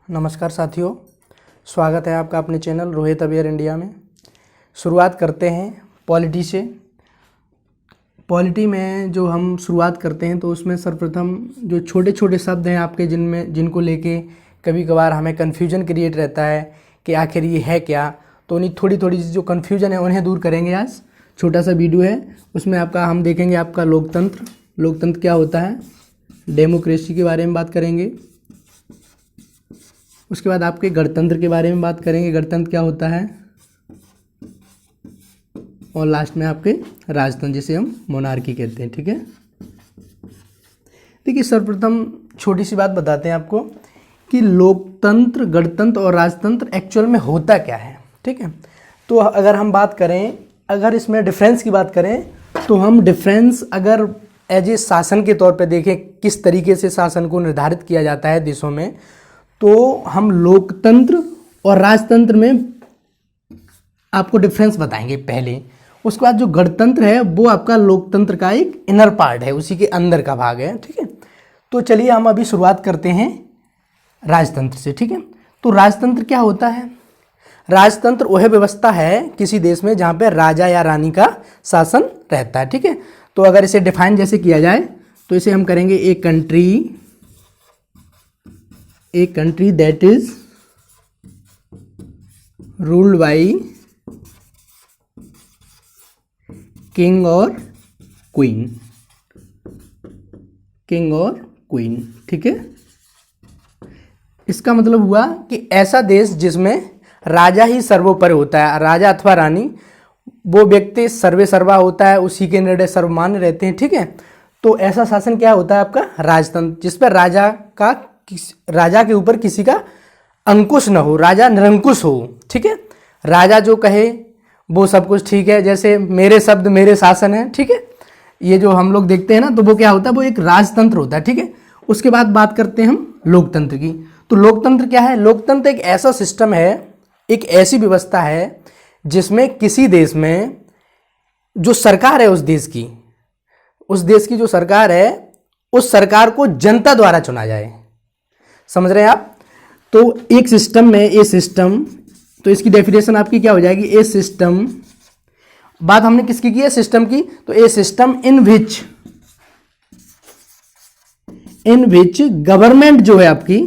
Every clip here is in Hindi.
नमस्कार साथियों, स्वागत है आपका अपने चैनल रोहित अवेयर इंडिया में। शुरुआत करते हैं पॉलिटी से। पॉलिटी में जो हम शुरुआत करते हैं तो उसमें सर्वप्रथम जो छोटे छोटे शब्द हैं आपके जिनको लेके कभी कभार हमें कन्फ्यूजन क्रिएट रहता है कि आखिर ये है क्या, तो उन्हीं थोड़ी थोड़ी जो कन्फ्यूजन है उन्हें दूर करेंगे। आज छोटा सा वीडियो है, उसमें हम देखेंगे आपका लोकतंत्र क्या होता है, डेमोक्रेसी के बारे में बात करेंगे। उसके बाद आपके गणतंत्र के बारे में बात करेंगे, गणतंत्र क्या होता है, और लास्ट में आपके राजतंत्र जिसे हम मोनार्की कहते हैं। ठीक है, देखिए सर्वप्रथम छोटी सी बात बताते हैं आपको कि लोकतंत्र, गणतंत्र और राजतंत्र एक्चुअल में होता क्या है। ठीक है, तो अगर हम बात करें, अगर इसमें डिफरेंस की बात करें तो हम डिफरेंस अगर एज ए शासन के तौर पे देखें, किस तरीके से शासन को निर्धारित किया जाता है देशों में, तो हम लोकतंत्र और राजतंत्र में आपको डिफरेंस बताएंगे पहले। उसके बाद जो गणतंत्र है वो आपका लोकतंत्र का एक इनर पार्ट है, उसी के अंदर का भाग है। ठीक है, तो चलिए हम अभी शुरुआत करते हैं राजतंत्र से। ठीक है, तो राजतंत्र क्या होता है? राजतंत्र वह व्यवस्था है किसी देश में जहाँ पे राजा या रानी का शासन रहता है। ठीक है, तो अगर इसे डिफाइन जैसे किया जाए तो इसे हम करेंगे a country that is ruled by king और क्वीन। ठीक है, इसका मतलब हुआ कि ऐसा देश जिसमें राजा ही सर्वोपरि होता है, राजा अथवा रानी वो व्यक्ति सर्वे सर्वा होता है, उसी के निर्णय सर्वमान्य रहते हैं। ठीक है, तो ऐसा शासन क्या होता है आपका राजतंत्र, जिस पर राजा के ऊपर किसी का अंकुश न हो, राजा निरंकुश हो। ठीक है, राजा जो कहे वो सब कुछ ठीक है, जैसे मेरे शब्द मेरे शासन है। ठीक है, ये जो हम लोग देखते हैं ना, तो वो क्या होता है, वो एक राजतंत्र होता है। ठीक है, उसके बाद बात करते हैं हम लोकतंत्र की। तो लोकतंत्र क्या है? लोकतंत्र एक ऐसा सिस्टम है, एक ऐसी व्यवस्था है जिसमें किसी देश में जो सरकार है उस देश की जो सरकार है, उस सरकार को जनता द्वारा चुना जाए। समझ रहे हैं आप? तो एक सिस्टम में तो इसकी डेफिनेशन आपकी क्या हो जाएगी? ए सिस्टम, बात हमने किसकी की है? सिस्टम की। तो ए सिस्टम इन विच गवर्नमेंट जो है आपकी,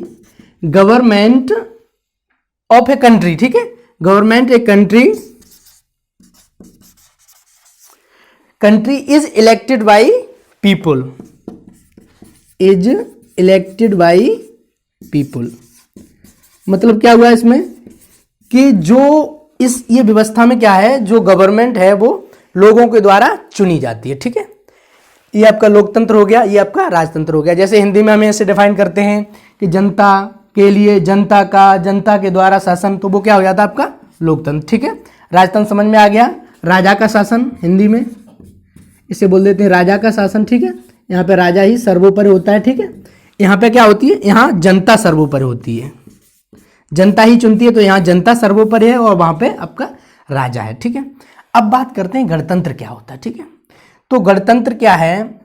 गवर्नमेंट ऑफ ए कंट्री। ठीक है, government a country is elected by people. मतलब क्या हुआ इसमें कि जो ये व्यवस्था में क्या है, जो गवर्नमेंट है वो लोगों के द्वारा चुनी जाती है। ठीक है, ये आपका लोकतंत्र हो गया, ये आपका राजतंत्र हो गया। जैसे हिंदी में हम ऐसे डिफाइन करते हैं कि जनता के लिए, जनता के द्वारा शासन, तो वो क्या हो जाता है आपका लोकतंत्र। ठीक है, राजतंत्र समझ में आ गया। राजा का शासन, हिंदी में इसे बोल देते हैं राजा का शासन। ठीक है, यहाँ पे राजा ही सर्वोपरि होता है। ठीक है, यहाँ पे क्या होती है, यहाँ जनता सर्वोपरि होती है, जनता ही चुनती है, तो यहाँ जनता सर्वोपरि है और वहां पे आपका राजा है। ठीक है, अब बात करते हैं गणतंत्र क्या होता है। ठीक है, तो गणतंत्र क्या है?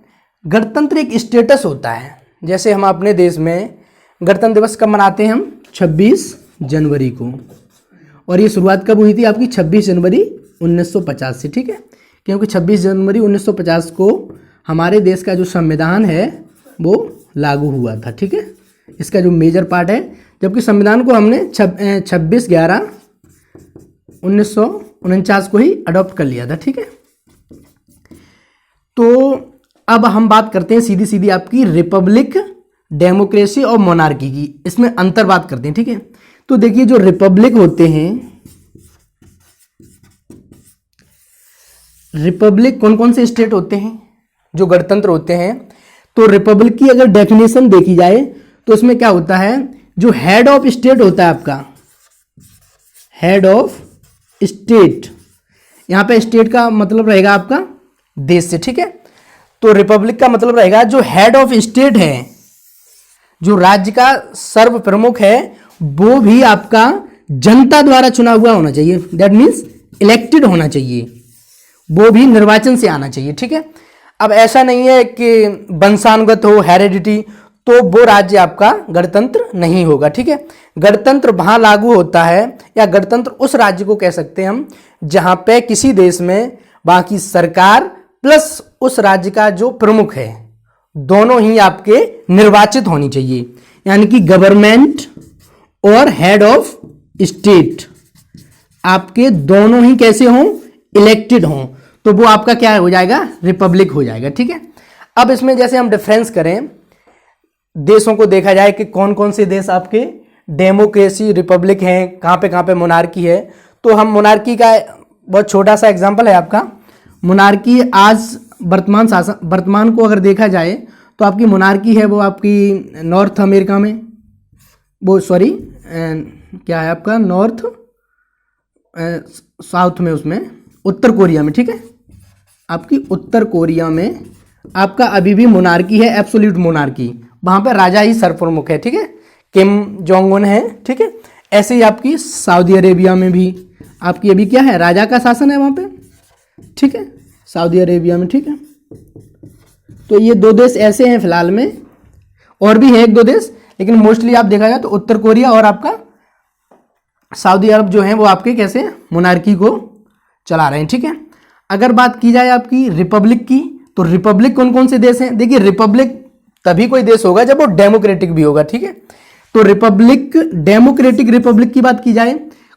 गणतंत्र एक स्टेटस होता है। जैसे हम अपने देश में गणतंत्र दिवस कब मनाते हैं? हम 26 जनवरी को, और ये शुरुआत कब हुई थी आपकी? 26 जनवरी 1950 से। ठीक है, क्योंकि 26 जनवरी 1950 को हमारे देश का जो संविधान है वो लागू हुआ था। ठीक है, इसका जो मेजर पार्ट है, जबकि संविधान को हमने 26/11/1949 को ही अडॉप्ट कर लिया था। ठीक है, तो अब हम बात करते हैं सीधी सीधी आपकी रिपब्लिक, डेमोक्रेसी और मोनार्की की। इसमें अंतर बात करते हैं। ठीक है, तो देखिए जो रिपब्लिक होते हैं, रिपब्लिक कौन कौन से स्टेट होते हैं जो गणतंत्र होते हैं? तो रिपब्लिक की अगर डेफिनेशन देखी जाए तो इसमें क्या होता है, जो हेड ऑफ स्टेट होता है आपका, हेड ऑफ स्टेट, यहां पे स्टेट का मतलब रहेगा आपका देश से। ठीक है, तो रिपब्लिक का मतलब रहेगा जो हेड ऑफ स्टेट है, जो राज्य का सर्व प्रमुख है, वो भी आपका जनता द्वारा चुना हुआ होना चाहिए। दैट मीन्स इलेक्टेड होना चाहिए, वो भी निर्वाचन से आना चाहिए। ठीक है, अब ऐसा नहीं है कि वंशानुगत हो, हेरेडिटी, तो वो राज्य आपका गणतंत्र नहीं होगा। ठीक है, गणतंत्र वहां लागू होता है, या गणतंत्र उस राज्य को कह सकते हैं हम जहां पे किसी देश में वहां की सरकार प्लस उस राज्य का जो प्रमुख है दोनों ही आपके निर्वाचित होनी चाहिए, यानी कि गवर्नमेंट और हेड ऑफ स्टेट आपके दोनों ही कैसे हों, इलेक्टेड हों, तो वो आपका क्या हो जाएगा, रिपब्लिक हो जाएगा। ठीक है, अब इसमें जैसे हम डिफरेंस करें देशों को, देखा जाए कि कौन कौन से देश आपके डेमोक्रेसी रिपब्लिक हैं, कहाँ पे मोनार्की है, तो हम मोनार्की का बहुत छोटा सा एग्जांपल है आपका। मोनार्की आज वर्तमान को अगर देखा जाए तो आपकी मोनार्की है वो आपकी नॉर्थ अमेरिका में, वो सॉरी क्या है आपका नॉर्थ साउथ में, उसमें उत्तर कोरिया में। ठीक है, आपकी उत्तर कोरिया में आपका अभी भी मोनार्की है, एब्सोल्यूट मोनार्की, वहां पे राजा ही सरप्रमुख है। ठीक है, किम जोंग उन है। ठीक है, ऐसे ही आपकी सऊदी अरेबिया में भी आपकी अभी क्या है, राजा का शासन है वहां पे। ठीक है, सऊदी अरेबिया में। ठीक है, तो ये दो देश ऐसे हैं फिलहाल में, और भी है एक दो देश, लेकिन मोस्टली आप देखा जाए तो उत्तर कोरिया और आपका सऊदी अरब जो है वो आपके कैसे मोनार्की को चला रहे हैं। ठीक है, अगर बात की जाए आपकी रिपब्लिक की, तो रिपब्लिक कौन कौन से देश हैं, देखिए रिपब्लिक तभी कोई देश होगा जब वो डेमोक्रेटिक भी होगा। ठीक है, तो रिपब्लिक डेमोक्रेटिक रिपब्लिक की बात की जाए,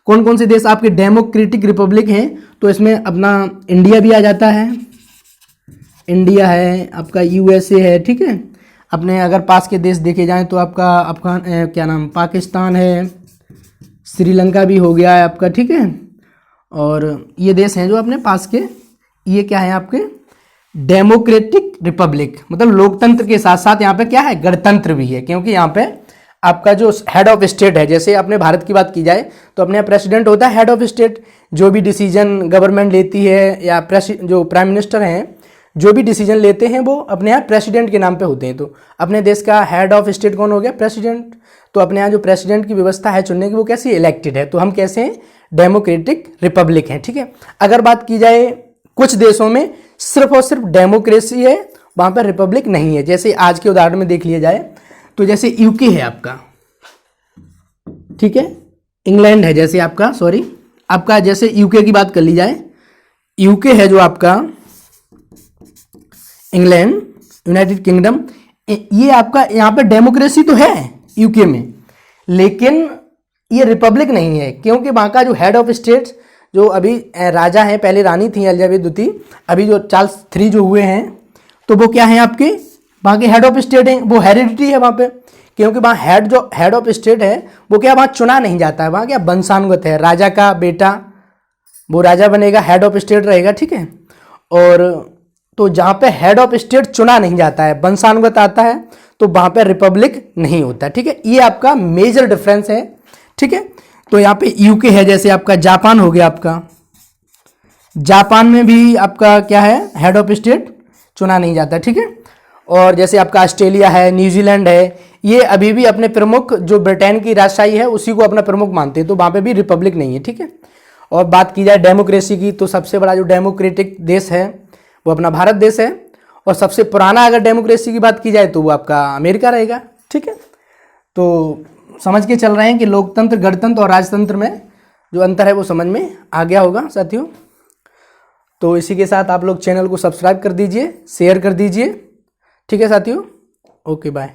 कौन कौन से देश आपके डेमोक्रेटिक रिपब्लिक हैं, तो इसमें अपना इंडिया भी आ जाता है, इंडिया है आपका, यूएसए है। ठीक है, अपने अगर पास के देश देखे जाएं तो आपका अफगान क्या नाम पाकिस्तान है, श्रीलंका भी हो गया है आपका। ठीक है, और ये देश हैं जो अपने पास के, ये क्या है आपके डेमोक्रेटिक रिपब्लिक, मतलब लोकतंत्र के साथ साथ यहाँ पे क्या है, गणतंत्र भी है, क्योंकि यहाँ पे आपका जो हेड ऑफ स्टेट है, जैसे अपने भारत की बात की जाए तो अपने यहाँ प्रेसिडेंट होता है हेड ऑफ स्टेट, जो भी डिसीजन गवर्नमेंट लेती है या जो प्राइम मिनिस्टर हैं जो भी डिसीजन लेते हैं वो अपने यहाँ प्रेसिडेंट के नाम पे होते हैं। तो अपने देश का हेड ऑफ स्टेट कौन हो गया, प्रेसिडेंट। तो अपने यहाँ जो प्रेसिडेंट की व्यवस्था है चुनने की वो कैसी इलेक्टेड है, तो हम कैसे हैं, डेमोक्रेटिक रिपब्लिक हैं। ठीक है, अगर बात की जाए कुछ देशों में सिर्फ और सिर्फ डेमोक्रेसी है, वहां पर रिपब्लिक नहीं है, जैसे आज के उदाहरण में देख लिया जाए तो जैसे यूके है आपका। ठीक है, इंग्लैंड है जैसे आपका, सॉरी आपका जैसे यूके की बात कर ली जाए, यूके है जो आपका इंग्लैंड, यूनाइटेड किंगडम, ये आपका यहाँ पे डेमोक्रेसी तो है यूके में, लेकिन ये रिपब्लिक नहीं है, क्योंकि वहाँ का जो हेड ऑफ स्टेट जो अभी राजा हैं, पहले रानी थी एलिजाबेथ द्वितीय, अभी जो चार्ल्स III जो हुए हैं, तो वो क्या है आपके वहाँ के हेड ऑफ स्टेट हैं, वो हेरिडिटी है वहाँ पे, क्योंकि वहाँ जो हेड ऑफ स्टेट है वो क्या वहाँ चुना नहीं जाता है, वहाँ क्या वंशानुगत है, राजा का बेटा वो राजा बनेगा, हेड ऑफ स्टेट रहेगा। ठीक है, और तो जहाँ पे हेड ऑफ स्टेट चुना नहीं जाता है, वंशानुगत आता है, तो वहाँ पे रिपब्लिक नहीं होता। ठीक है, ये आपका मेजर डिफरेंस है। ठीक है, तो यहाँ पे यूके है, जैसे आपका जापान हो गया, आपका जापान में भी आपका क्या है, हेड ऑफ स्टेट चुना नहीं जाता। ठीक है, और जैसे आपका ऑस्ट्रेलिया है, न्यूजीलैंड है, ये अभी भी अपने प्रमुख जो ब्रिटेन की राजशाही है उसी को अपना प्रमुख मानते हैं, तो वहाँ पे भी रिपब्लिक नहीं है। ठीक है, और बात की जाए डेमोक्रेसी की, तो सबसे बड़ा जो डेमोक्रेटिक देश है वो अपना भारत देश है, और सबसे पुराना अगर डेमोक्रेसी की बात की जाए तो वो आपका अमेरिका रहेगा। ठीक है, तो समझ के चल रहे हैं कि लोकतंत्र, गणतंत्र और राजतंत्र में जो अंतर है वो समझ में आ गया होगा साथियों। तो इसी के साथ आप लोग चैनल को सब्सक्राइब कर दीजिए, शेयर कर दीजिए। ठीक है साथियों, ओके बाय।